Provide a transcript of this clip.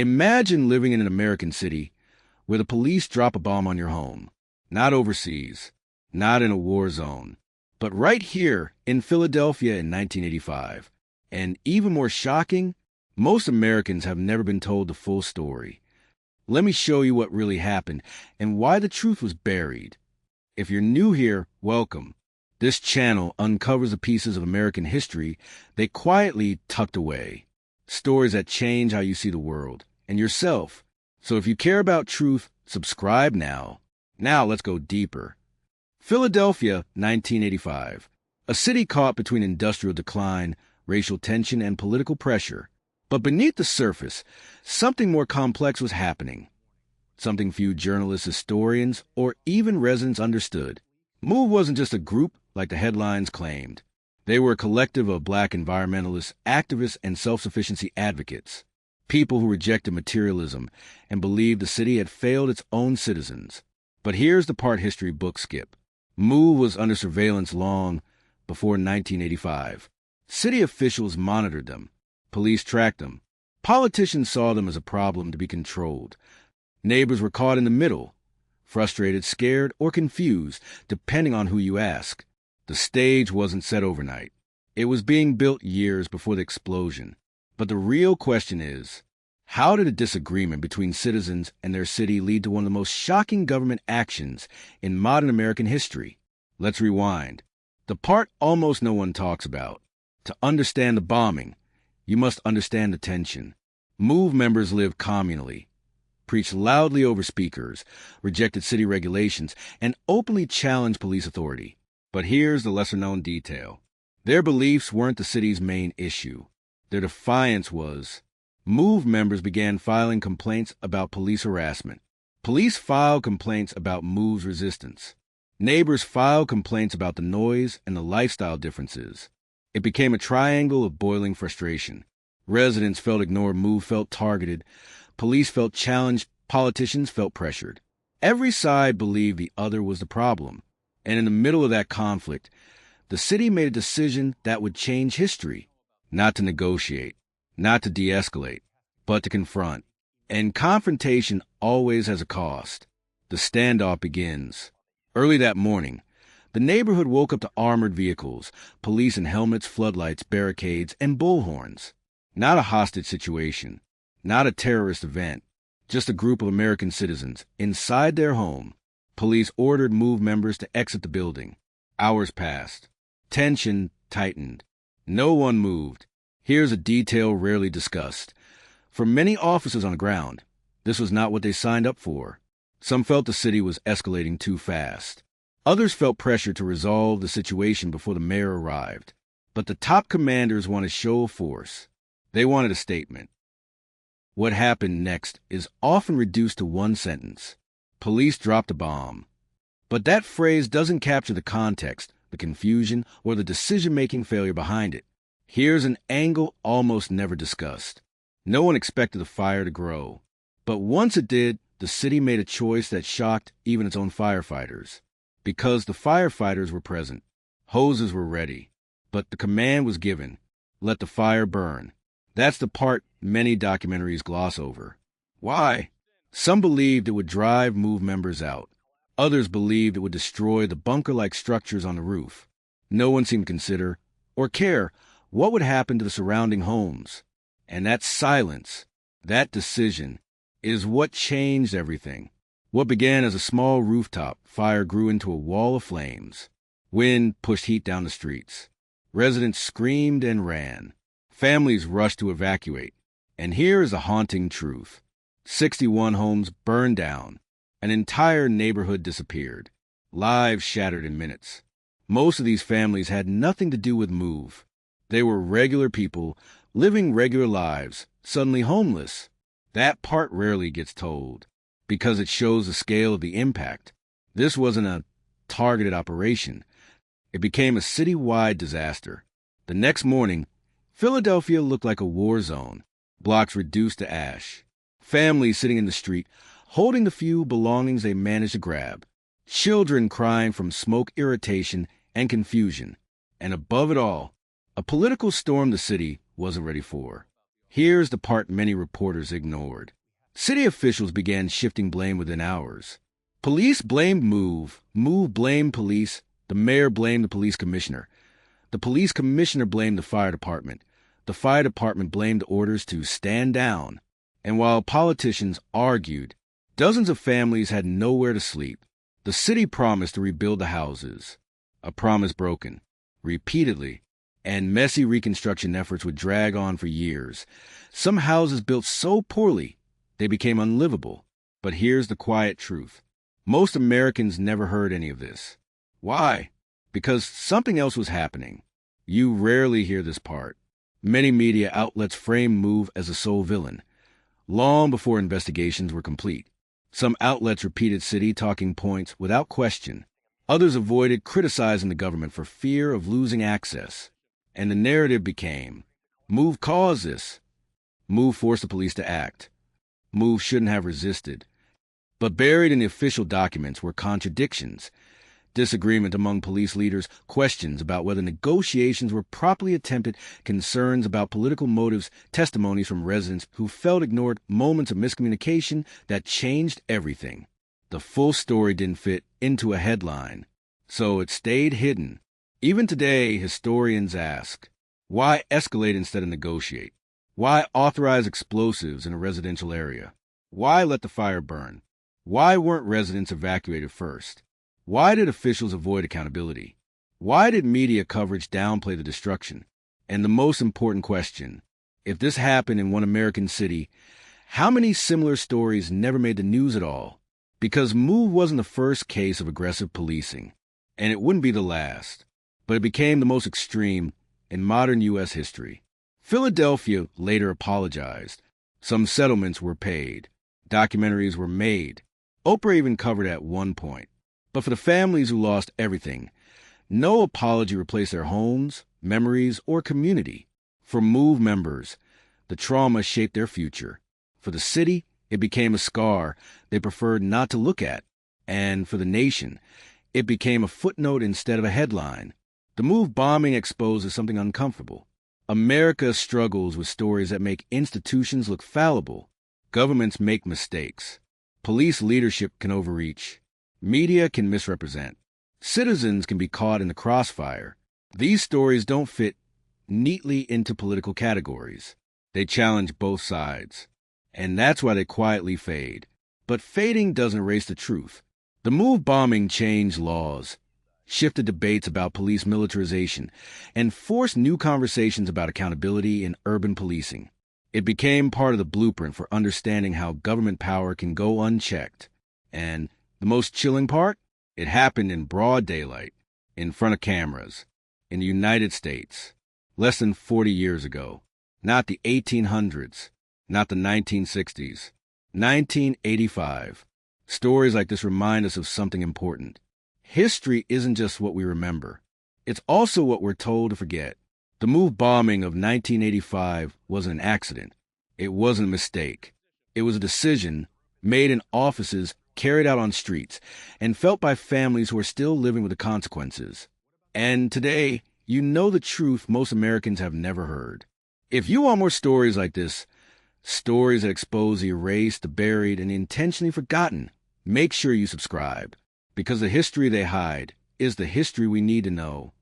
Imagine living in an American city where the police drop a bomb on your home. Not overseas, not in a war zone, but right here in Philadelphia in 1985. And even more shocking, most Americans have never been told the full story. Let me show you what really happened and why the truth was buried. If you're new here, welcome. This channel uncovers the pieces of American history they quietly tucked away. Stories that change how you see the world and yourself. So if you care about truth, subscribe now. Now let's go deeper. Philadelphia, 1985. A city caught between industrial decline, racial tension, and political pressure. But beneath the surface, something more complex was happening. Something few journalists, historians, or even residents understood. MOVE wasn't just a group like the headlines claimed. They were a collective of Black environmentalists, activists, and self-sufficiency advocates. People who rejected materialism and believed the city had failed its own citizens. But here's the part history books skip. MOVE was under surveillance long before 1985. City officials monitored them. Police tracked them. Politicians saw them as a problem to be controlled. Neighbors were caught in the middle, frustrated, scared, or confused, depending on who you ask. The stage wasn't set overnight. It was being built years before the explosion. But the real question is, how did a disagreement between citizens and their city lead to one of the most shocking government actions in modern American history? Let's rewind. The part almost no one talks about. To understand the bombing, you must understand the tension. MOVE members lived communally, preached loudly over speakers, rejected city regulations, and openly challenged police authority. But here's the lesser-known detail. Their beliefs weren't the city's main issue. Their defiance was. MOVE members began filing complaints about police harassment. Police filed complaints about MOVE's resistance. Neighbors filed complaints about the noise and the lifestyle differences. It became a triangle of boiling frustration. Residents felt ignored, MOVE felt targeted, police felt challenged, politicians felt pressured. Every side believed the other was the problem. And in the middle of that conflict, the city made a decision that would change history. Not to negotiate, not to de-escalate, but to confront. And confrontation always has a cost. The standoff begins. Early that morning, the neighborhood woke up to armored vehicles, police in helmets, floodlights, barricades, and bullhorns. Not a hostage situation, not a terrorist event, just a group of American citizens inside their home. Police ordered MOVE members to exit the building. Hours passed. Tension tightened. No one moved. Here's a detail rarely discussed. For many officers on the ground, this was not what they signed up for. Some felt the city was escalating too fast. Others felt pressure to resolve the situation before the mayor arrived. But the top commanders wanted show of force. They wanted a statement. What happened next is often reduced to one sentence. Police dropped a bomb. But that phrase doesn't capture the context, the confusion, or the decision-making failure behind it. Here's an angle almost never discussed. No one expected the fire to grow. But once it did, the city made a choice that shocked even its own firefighters. Because the firefighters were present, hoses were ready, but the command was given, let the fire burn. That's the part many documentaries gloss over. Why? Some believed it would drive MOVE members out. Others believed it would destroy the bunker-like structures on the roof. No one seemed to consider, or care, what would happen to the surrounding homes. And that silence, that decision, is what changed everything. What began as a small rooftop fire grew into a wall of flames. Wind pushed heat down the streets. Residents screamed and ran. Families rushed to evacuate. And here is the haunting truth. 61 homes burned down. An entire neighborhood disappeared. Lives shattered in minutes. Most of these families had nothing to do with MOVE. They were regular people, living regular lives, suddenly homeless. That part rarely gets told, because it shows the scale of the impact. This wasn't a targeted operation. It became a citywide disaster. The next morning, Philadelphia looked like a war zone, blocks reduced to ash. Families sitting in the street, holding the few belongings they managed to grab. Children crying from smoke, irritation, and confusion. And above it all, a political storm the city wasn't ready for. Here's the part many reporters ignored. City officials began shifting blame within hours. Police blamed Move blamed police, the mayor blamed the police commissioner. The police commissioner blamed the fire department. The fire department blamed orders to stand down. And while politicians argued, dozens of families had nowhere to sleep. The city promised to rebuild the houses. A promise broken, repeatedly, and messy reconstruction efforts would drag on for years. Some houses built so poorly, they became unlivable. But here's the quiet truth. Most Americans never heard any of this. Why? Because something else was happening. You rarely hear this part. Many media outlets framed Move as a sole villain, long before investigations were complete. Some outlets repeated city talking points without question. Others avoided criticizing the government for fear of losing access. And the narrative became, Move caused this. Move forced the police to act. Move shouldn't have resisted. But buried in the official documents were contradictions, disagreement among police leaders, questions about whether negotiations were properly attempted, concerns about political motives, testimonies from residents who felt ignored, moments of miscommunication that changed everything. The full story didn't fit into a headline, so it stayed hidden. Even today, historians ask, why escalate instead of negotiate? Why authorize explosives in a residential area? Why let the fire burn? Why weren't residents evacuated first? Why did officials avoid accountability? Why did media coverage downplay the destruction? And the most important question, if this happened in one American city, how many similar stories never made the news at all? Because Move wasn't the first case of aggressive policing, and it wouldn't be the last, but it became the most extreme in modern U.S. history. Philadelphia later apologized. Some settlements were paid. Documentaries were made. Oprah even covered it at one point. But for the families who lost everything, no apology replaced their homes, memories, or community. For Move members, the trauma shaped their future. For the city, it became a scar they preferred not to look at. And for the nation, it became a footnote instead of a headline. The Move bombing exposes something uncomfortable. America struggles with stories that make institutions look fallible. Governments make mistakes. Police leadership can overreach. Media can misrepresent. Citizens can be caught in the crossfire. These stories don't fit neatly into political categories. They challenge both sides. And that's why they quietly fade. But fading doesn't erase the truth. The Move bombing changed laws, shifted debates about police militarization, and forced new conversations about accountability in urban policing. It became part of the blueprint for understanding how government power can go unchecked. And the most chilling part? It happened in broad daylight, in front of cameras, in the United States, less than 40 years ago. Not the 1800s, not the 1960s. 1985. Stories like this remind us of something important. History isn't just what we remember. It's also what we're told to forget. The Move bombing of 1985 wasn't an accident. It wasn't a mistake. It was a decision made in offices, carried out on streets, and felt by families who are still living with the consequences. And today, you know the truth most Americans have never heard. If you want more stories like this, stories that expose the erased, the buried, and the intentionally forgotten, make sure you subscribe, because the history they hide is the history we need to know.